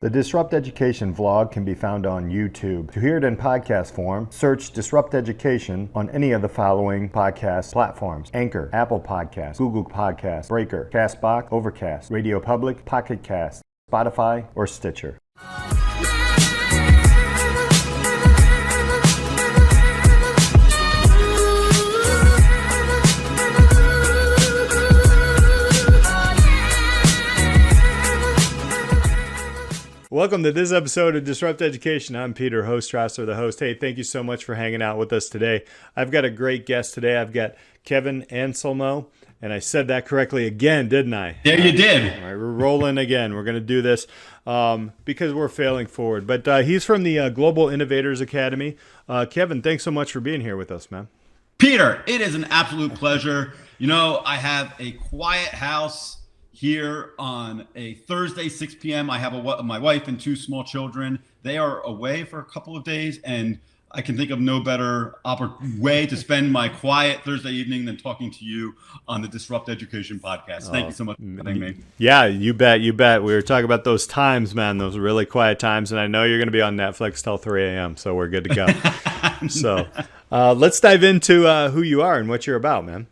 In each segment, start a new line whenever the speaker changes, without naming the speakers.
The Disrupt Education vlog can be found on YouTube. To hear it in podcast form, search Disrupt Education on any of the following podcast platforms: Anchor, Apple Podcasts, Google Podcasts, Breaker, Castbox, Overcast, Radio Public, Pocket Cast, Spotify, or Stitcher. Welcome to this episode of Disrupt Education. I'm Peter Hostrasser, the host. Hey, thank you so much for hanging out with us today. I've got a great guest today. I've got Kevin Anselmo, and I said that correctly again, didn't I?
Yeah, you did.
All right, we're rolling again. We're going to do this because we're failing forward. But he's from the Global Innovators Academy. Kevin, thanks so much for being here with us, man.
Peter, it is an absolute pleasure. You know, I have a quiet house here on a Thursday, 6 p.m. I have my wife and two small children. They are away for a couple of days, and I can think of no better way to spend my quiet Thursday evening than talking to you on the Disrupt Education podcast. Thank you so much for having me.
Yeah, you bet. You bet. We were talking about those times, man, those really quiet times, and I know you're going to be on Netflix till 3 a.m., so we're good to go. So let's dive into who you are and what you're about, man.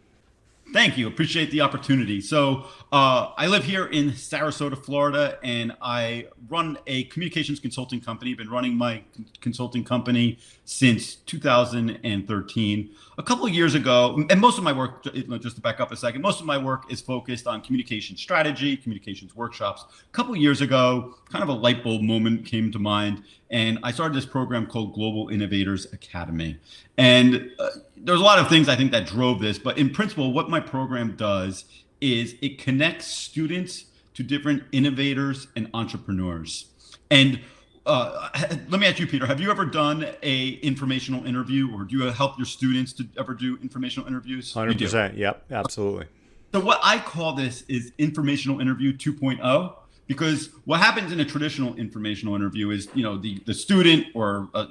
Thank you. Appreciate the opportunity. So I live here in Sarasota, Florida, and I run a communications consulting company. Been running my consulting company since 2013. A couple of years ago, and most of my work, just to back up a second, most of my work is focused on communication strategy, communications workshops. A couple of years ago, kind of a light bulb moment came to mind, and I started this program called Global Innovators Academy. And there's a lot of things I think that drove this, but in principle, what my program does is it connects students to different innovators and entrepreneurs. And let me ask you, Peter, have you ever done a informational interview, or do you help your students to ever do informational interviews?
100%. Yep, absolutely.
So what I call this is informational interview 2.0. Because what happens in a traditional informational interview is, you know, the student or, a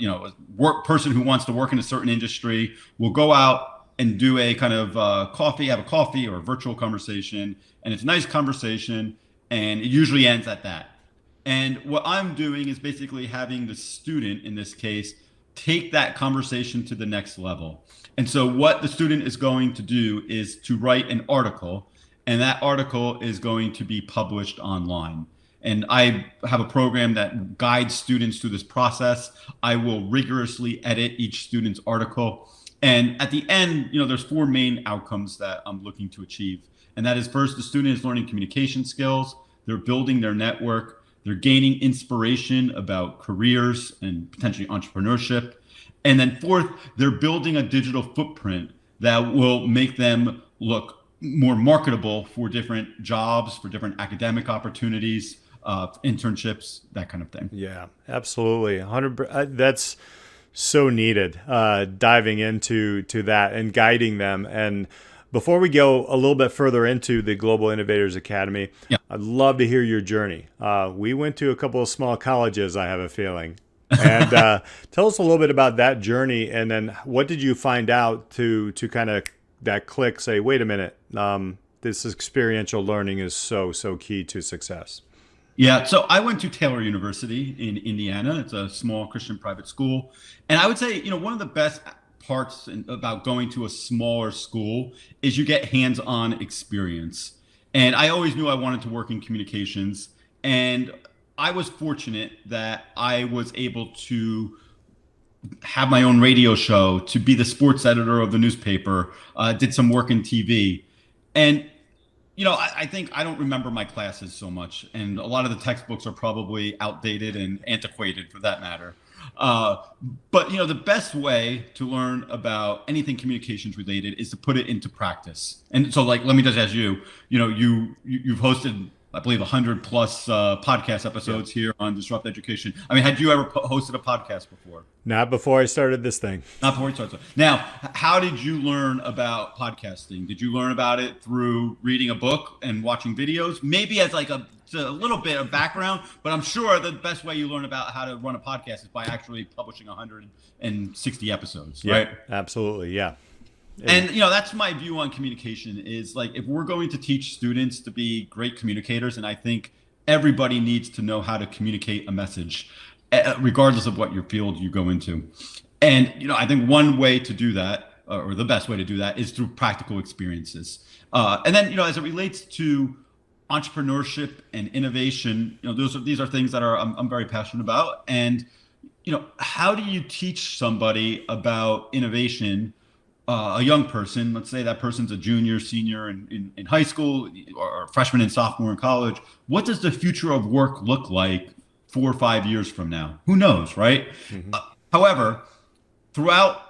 person who wants to work in a certain industry will go out and do a kind of have a coffee or a virtual conversation. And it's a nice conversation, and it usually ends at that. And what I'm doing is basically having the student, in this case, take that conversation to the next level. And so what the student is going to do is to write an article, and that article is going to be published online. And I have a program that guides students through this process. I will rigorously edit each student's article. And at the end, there's four main outcomes that I'm looking to achieve. And that is, first, the student is learning communication skills. They're building their network. They're gaining inspiration about careers and potentially entrepreneurship. And then fourth, they're building a digital footprint that will make them look more marketable for different jobs, for different academic opportunities, internships, that kind of thing.
Yeah, absolutely. 100%. That's so needed, diving into that and guiding them. And before we go a little bit further into the Global Innovators Academy,
yeah,
I'd love to hear your journey. We went to a couple of small colleges, I have a feeling. And tell us a little bit about that journey, and then what did you find out to kind of that click, say, wait a minute, this experiential learning is so key to success?
Yeah, so I went to Taylor University in Indiana. It's a small Christian private school. And I would say, one of the best parts about going to a smaller school is you get hands-on experience. And I always knew I wanted to work in communications. And I was fortunate that I was able to have my own radio show, to be the sports editor of the newspaper, did some work in TV. And, I think I don't remember my classes so much. And a lot of the textbooks are probably outdated and antiquated, for that matter. But, the best way to learn about anything communications related is to put it into practice. And so, let me just ask you, you've hosted, I believe, 100 plus podcast episodes here on Disrupt Education. I mean, had you ever hosted a podcast before?
Not before I started this thing.
Not before you started. Now, how did you learn about podcasting? Did you learn about it through reading a book and watching videos? Maybe as a little bit of background, but I'm sure the best way you learn about how to run a podcast is by actually publishing 160 episodes, right?
Absolutely, yeah.
And that's my view on communication is, if we're going to teach students to be great communicators, and I think everybody needs to know how to communicate a message, regardless of what your field you go into. And I think one way to do that, or the best way to do that, is through practical experiences. And then, as it relates to entrepreneurship and innovation, these are things that I'm very passionate about. And how do you teach somebody about innovation? A young person, let's say that person's a junior, senior in high school, or a freshman and sophomore in college. What does the future of work look like 4 or 5 years from now? Who knows, right? However, throughout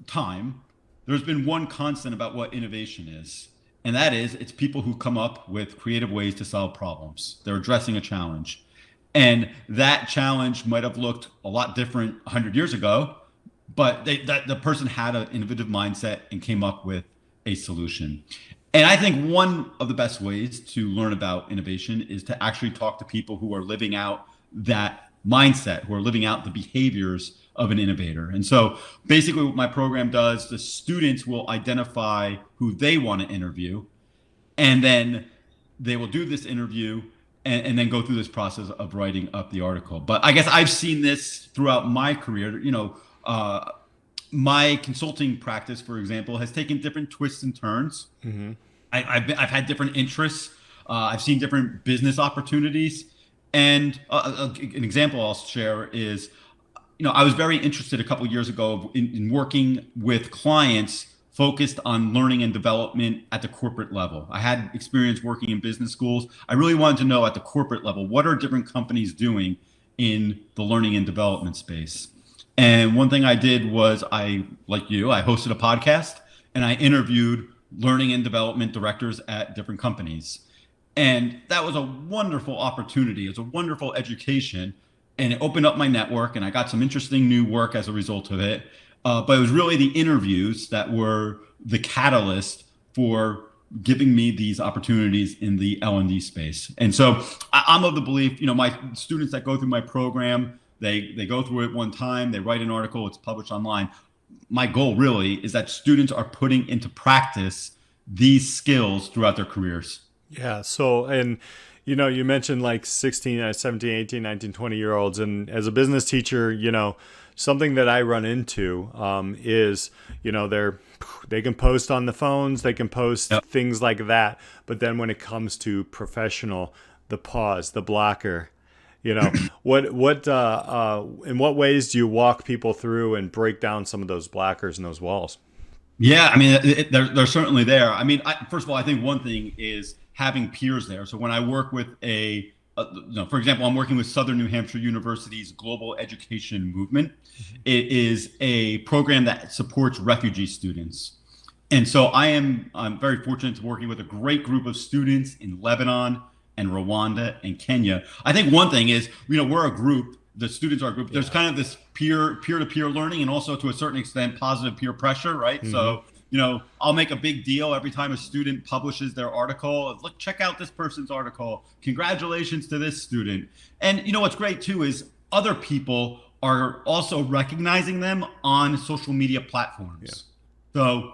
time, there's been one constant about what innovation is, and that is it's people who come up with creative ways to solve problems. They're addressing a challenge. And that challenge might have looked a lot different 100 years ago, but the person had an innovative mindset and came up with a solution. And I think one of the best ways to learn about innovation is to actually talk to people who are living out that mindset, who are living out the behaviors of an innovator. And so basically what my program does, the students will identify who they want to interview, and then they will do this interview and then go through this process of writing up the article. But I guess I've seen this throughout my career. My consulting practice, for example, has taken different twists and turns. I've had different interests. I've seen different business opportunities. And an example I'll share is, I was very interested a couple of years ago in working with clients focused on learning and development at the corporate level. I had experience working in business schools. I really wanted to know at the corporate level, what are different companies doing in the learning and development space? And one thing I did was I hosted a podcast and I interviewed learning and development directors at different companies. And that was a wonderful opportunity. It was a wonderful education, and it opened up my network, and I got some interesting new work as a result of it. But it was really the interviews that were the catalyst for giving me these opportunities in the L&D space. And so I'm of the belief, my students that go through my program, they go through it one time, they write an article, it's published online. My goal really is that students are putting into practice these skills throughout their careers.
Yeah. So, and you mentioned like 16, 17, 18, 19, 20-year-olds. And as a business teacher, something that I run into is, they can post on the phones, they can post things like that. But then when it comes to professional, the pause, the blocker, in what ways do you walk people through and break down some of those blockers and those walls?
Yeah, I mean, they're certainly there. I mean, first of all, I think one thing is having peers there. So when I work with for example, I'm working with Southern New Hampshire University's Global Education Movement. It is a program that supports refugee students. And so I'm very fortunate to be working with a great group of students in Lebanon and Rwanda and Kenya. I think one thing is, we're a group, the students are a group. There's kind of this peer-to-peer learning, and also to a certain extent, positive peer pressure, right? So, I'll make a big deal every time a student publishes their article. Look, check out this person's article. Congratulations to this student. And what's great too is other people are also recognizing them on social media platforms. So,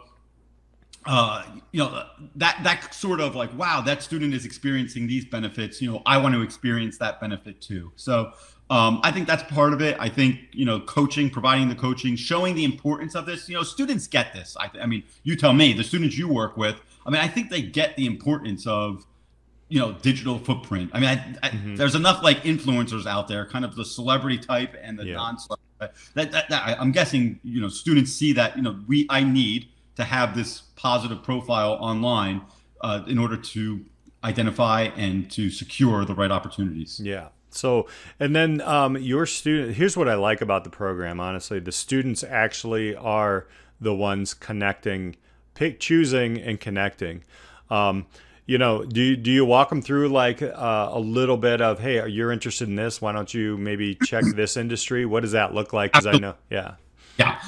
that sort of like, wow, that student is experiencing these benefits. I want to experience that benefit too. So, I think that's part of it. I think, coaching, providing the coaching, showing the importance of this. Students get this. I mean, you tell me, the students you work with, I think they get the importance of, digital footprint. I mean, there's enough like influencers out there, kind of the celebrity type and the non-celebrity. That I'm guessing, students see that, I need to have this positive profile online in order to identify and to secure the right opportunities.
Yeah. So, and then your student, here's what I like about the program, honestly. The students actually are the ones connecting, choosing and connecting. Do you walk them through like a little bit of, hey, you're interested in this? Why don't you maybe check this industry? What does that look like? Because I know, yeah.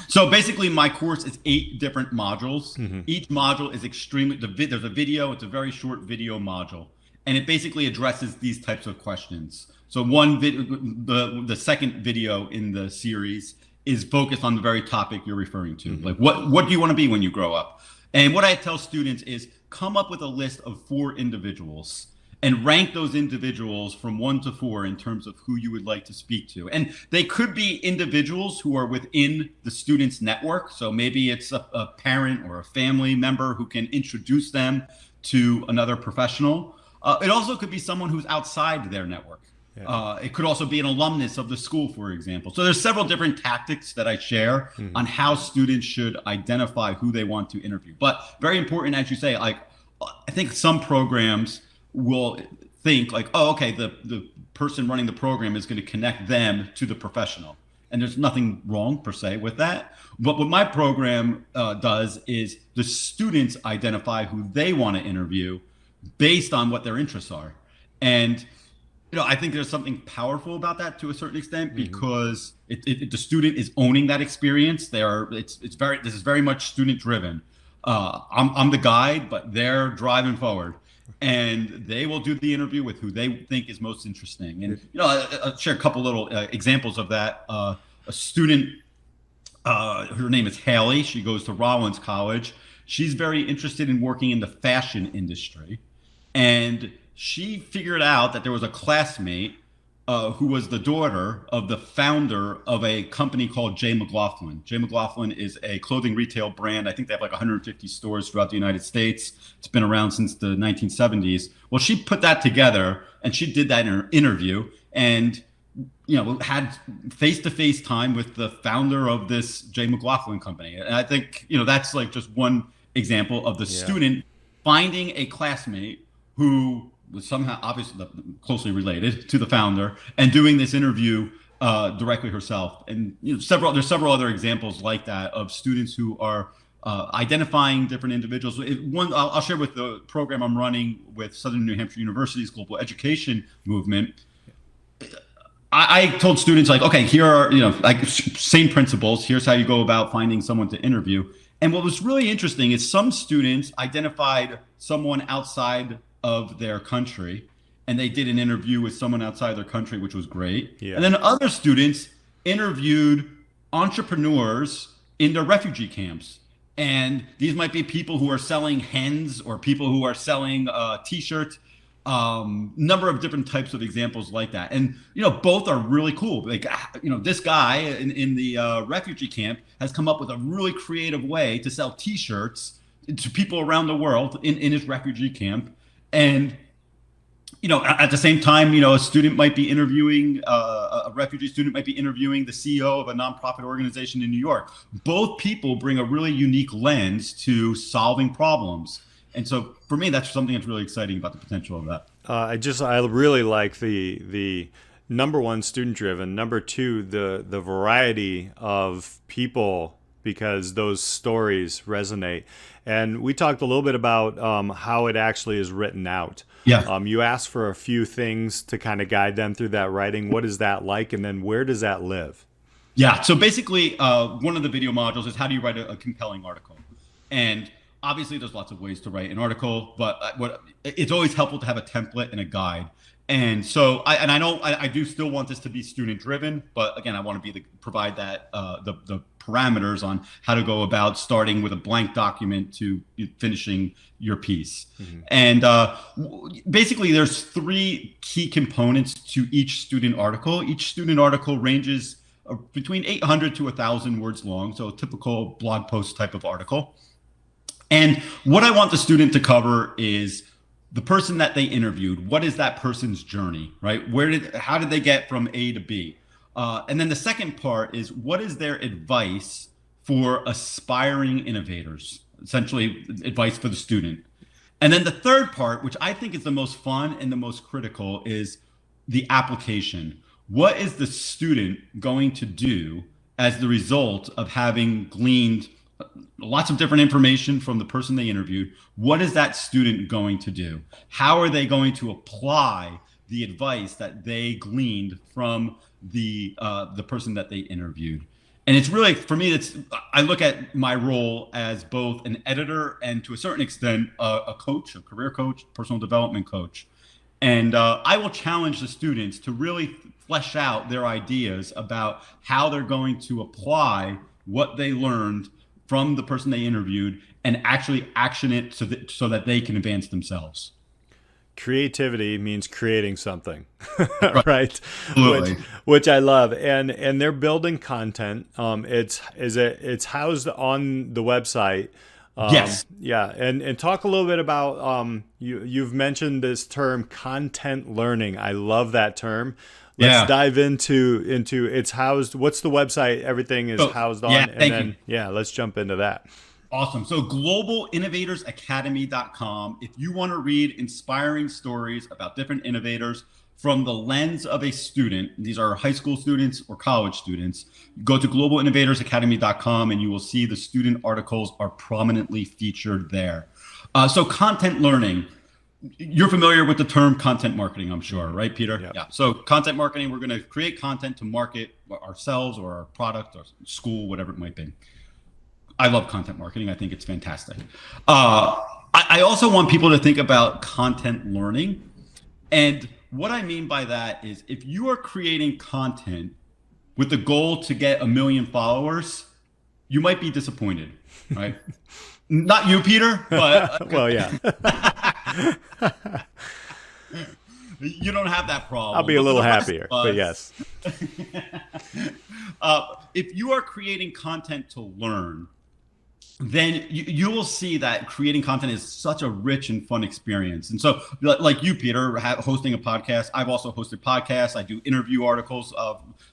So basically my course is 8 different modules. Each module is there's a video, it's a very short video module. And it basically addresses these types of questions. So the second video in the series is focused on the very topic you're referring to. Like what do you want to be when you grow up? And what I tell students is come up with a list of 4 individuals and rank those individuals from 1 to 4 in terms of who you would like to speak to. And they could be individuals who are within the student's network. So maybe it's a parent or a family member who can introduce them to another professional. It also could be someone who's outside their network. Yeah. It could also be an alumnus of the school, for example. So there's several different tactics that I share on how students should identify who they want to interview. But very important, as you say, like I think some programs will think like, oh, okay, the person running the program is going to connect them to the professional. And there's nothing wrong per se with that. But what my program does is the students identify who they want to interview based on what their interests are. And I think there's something powerful about that to a certain extent because the student is owning that experience. This is very much student driven. I'm the guide, but they're driving forward, and they will do the interview with who they think is most interesting. And I'll share a couple little examples of that. A student, her name is Haley. She goes to Rollins College. She's very interested in working in the fashion industry, and she figured out that there was a classmate who was the daughter of the founder of a company called J. McLaughlin. J. McLaughlin is a clothing retail brand. I think they have like 150 stores throughout the United States. It's been around since the 1970s. Well, she put that together and she did that in her interview and had face-to-face time with the founder of this J. McLaughlin company. And I think, that's like just one example of the student finding a classmate who was somehow obviously closely related to the founder and doing this interview directly herself. And there's several other examples like that of students who are identifying different individuals. I'll share with the program I'm running with Southern New Hampshire University's Global Education Movement. I told students like, okay, here are, like same principles. Here's how you go about finding someone to interview. And what was really interesting is some students identified someone outside of their country, and they did an interview with someone outside their country, which was great. Yeah. And then other students interviewed entrepreneurs in their refugee camps. And these might be people who are selling hens or people who are selling T-shirts, number of different types of examples like that. And, both are really cool. Like, this guy in the refugee camp has come up with a really creative way to sell T-shirts to people around the world in his refugee camp. And, at the same time, a student might be interviewing, a refugee student might be interviewing the CEO of a nonprofit organization in New York. Both people bring a really unique lens to solving problems. And so for me, that's something that's really exciting about the potential of that.
I really like the number one, student driven, number two, the variety of people, because those stories resonate. And we talked a little bit about how it actually is written out.
Yeah.
You asked for a few things to kind of guide them through that writing. What is that like? And then where does that live?
Yeah. So basically, one of the video modules is how do you write a compelling article? And obviously, there's lots of ways to write an article, but it's always helpful to have a template and a guide. And so I do still want this to be student driven, but again, I want to provide that the parameters on how to go about starting with a blank document to finishing your piece. And basically, there's 3 key components to each student article. Each student article ranges between 800 to 1,000 words long, so a typical blog post type of article. And what I want the student to cover is the person that they interviewed. What is that person's journey, right? How did they get from A to B? And then the second part is what is their advice for aspiring innovators, essentially advice for the student. And then the third part, which I think is the most fun and the most critical, is the application. What is the student going to do as the result of having gleaned lots of different information from the person they interviewed? What is that student going to do? How are they going to apply the advice that they gleaned from the person that they interviewed? And it's really, for me, I look at my role as both an editor and to a certain extent a coach, a career coach, personal development coach. And I will challenge the students to really flesh out their ideas about how they're going to apply what they learned from the person they interviewed and actually action it so that they can advance themselves.
creativity means creating something,
Right.
right? which
Absolutely.
which I love, and they're building content. It's housed on the website.
Yes.
Yeah, and talk a little bit about you've mentioned this term content learning. I love that term. Let's
Yeah.
dive into it's housed. What's the website? Everything is
So
housed
yeah,
on, and
thank you.
then yeah, let's jump into that.
Awesome. So globalinnovatorsacademy.com. If you want to read inspiring stories about different innovators from the lens of a student, these are high school students or college students, go to globalinnovatorsacademy.com and you will see the student articles are prominently featured there. So content learning. You're familiar with the term content marketing, I'm sure, right, Peter?
Yep.
Yeah. So content marketing, we're going to create content to market ourselves or our product or school, whatever it might be. I love content marketing. I think it's fantastic. I also want people to think about content learning. And what I mean by that is if you are creating content with the goal to get 1 million followers, you might be disappointed, right? Not you, Peter, but
Well, yeah,
you don't have that problem.
I'll be a
But for
little
the rest
happier,
of
but
us,
yes.
if you are creating content to learn, then you will see that creating content is such a rich and fun experience. And so, like you, Peter, hosting a podcast, I've also hosted podcasts. I do interview articles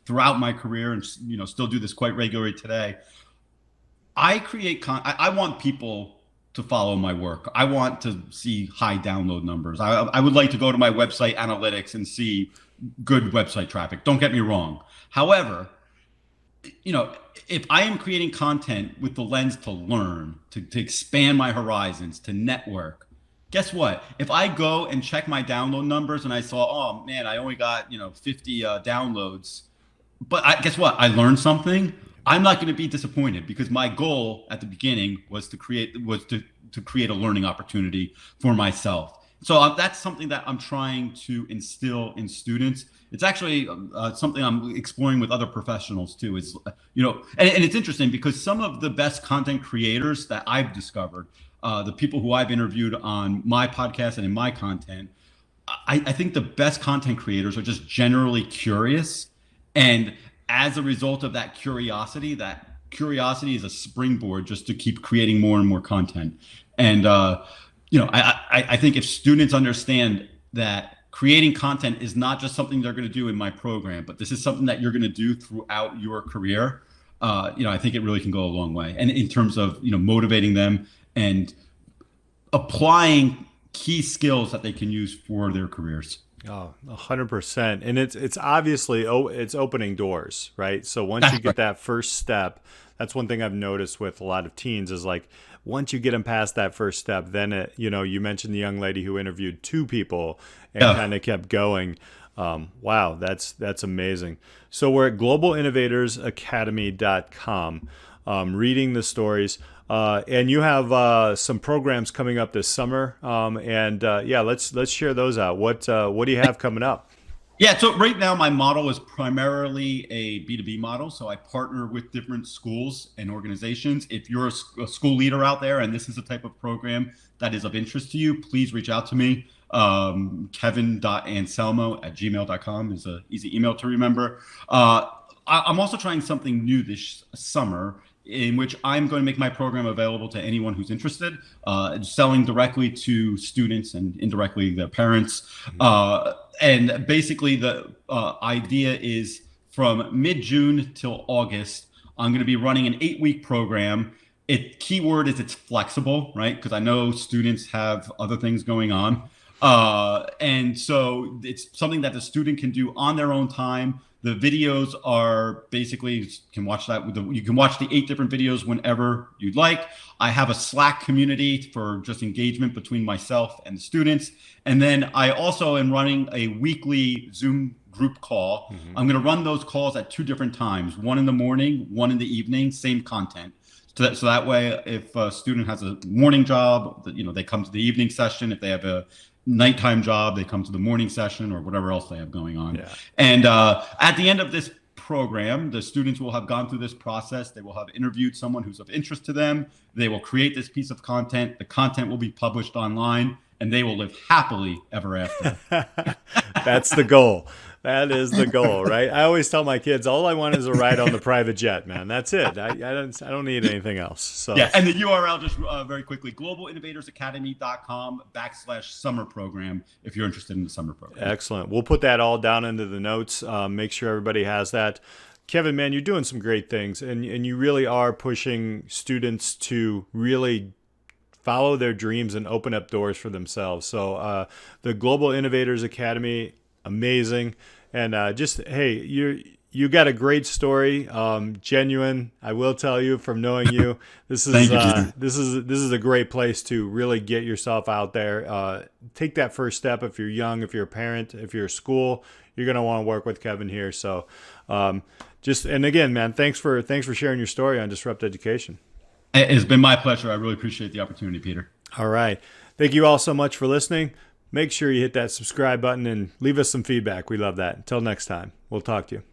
throughout my career, and still do this quite regularly today. I create I want people to follow my work. I want to see high download numbers. I would like to go to my website analytics and see good website traffic. Don't get me wrong. However, if I am creating content with the lens to learn, to expand my horizons, to network, guess what? If I go and check my download numbers and I saw, oh man, I only got 50 downloads, but guess what? I learned something. I'm not going to be disappointed because my goal at the beginning was to create a learning opportunity for myself. So that's something that I'm trying to instill in students. It's actually something I'm exploring with other professionals too. Is and it's interesting because some of the best content creators that I've discovered, the people who I've interviewed on my podcast and in my content, I think the best content creators are just generally curious, and as a result of that curiosity is a springboard just to keep creating more and more content. And I think if students understand that creating content is not just something they're going to do in my program, but this is something that you're going to do throughout your career, I think it really can go a long way. And in terms of motivating them and applying key skills that they can use for their careers.
Oh, 100%. And it's obviously, it's opening doors, right? So once
That's
you get
right.
that first step, that's one thing I've noticed with a lot of teens is like, once you get them past that first step, then you mentioned the young lady who interviewed 2 people and
Yeah.
kind of kept going. Wow, that's amazing. So we're at globalinnovatorsacademy.com, reading the stories. And you have some programs coming up this summer, let's share those out. What do you have coming up?
Yeah, so right now my model is primarily a B2B model. So I partner with different schools and organizations. If you're a school leader out there and this is a type of program that is of interest to you, please reach out to me. Kevin.anselmo@gmail.com is an easy email to remember. I'm also trying something new this summer in which I'm going to make my program available to anyone who's interested, selling directly to students and indirectly their parents. And basically the idea is from mid-June till August, I'm going to be running an 8-week program. Keyword is it's flexible, right? Because I know students have other things going on. And so it's something that the student can do on their own time. The videos are basically, you can watch the 8 different videos whenever you'd like. I have a Slack community for just engagement between myself and the students. And then I also am running a weekly Zoom group call. I'm going to run those calls at 2 different times, one in the morning, one in the evening, same content. So that way, if a student has a morning job, they come to the evening session. If they have a nighttime job, they come to the morning session or whatever else they have going on.
Yeah.
And at the end of this program, the students will have gone through this process. They will have interviewed someone who's of interest to them. They will create this piece of content. The content will be published online. and they will live happily ever after.
That's the goal. That is the goal, right? I always tell my kids, all I want is a ride on the private jet, man. That's it. I don't need anything else. So
yeah, and the URL just very quickly, globalinnovatorsacademy.com/summer program if you're interested in the summer program.
Excellent. We'll put that all down into the notes. Make sure everybody has that. Kevin, man, you're doing some great things, and you really are pushing students to really follow their dreams and open up doors for themselves. So the Global Innovators Academy, amazing. And just, hey, you got a great story, genuine. I will tell you from knowing you, this is this is a great place to really get yourself out there. Take that first step. If you're young, if you're a parent, if you're a school, you're gonna want to work with Kevin here. So and again, man, thanks for sharing your story on Disrupt Education.
It's been my pleasure. I really appreciate the opportunity, Peter.
All right. Thank you all so much for listening. Make sure you hit that subscribe button and leave us some feedback. We love that. Until next time, we'll talk to you.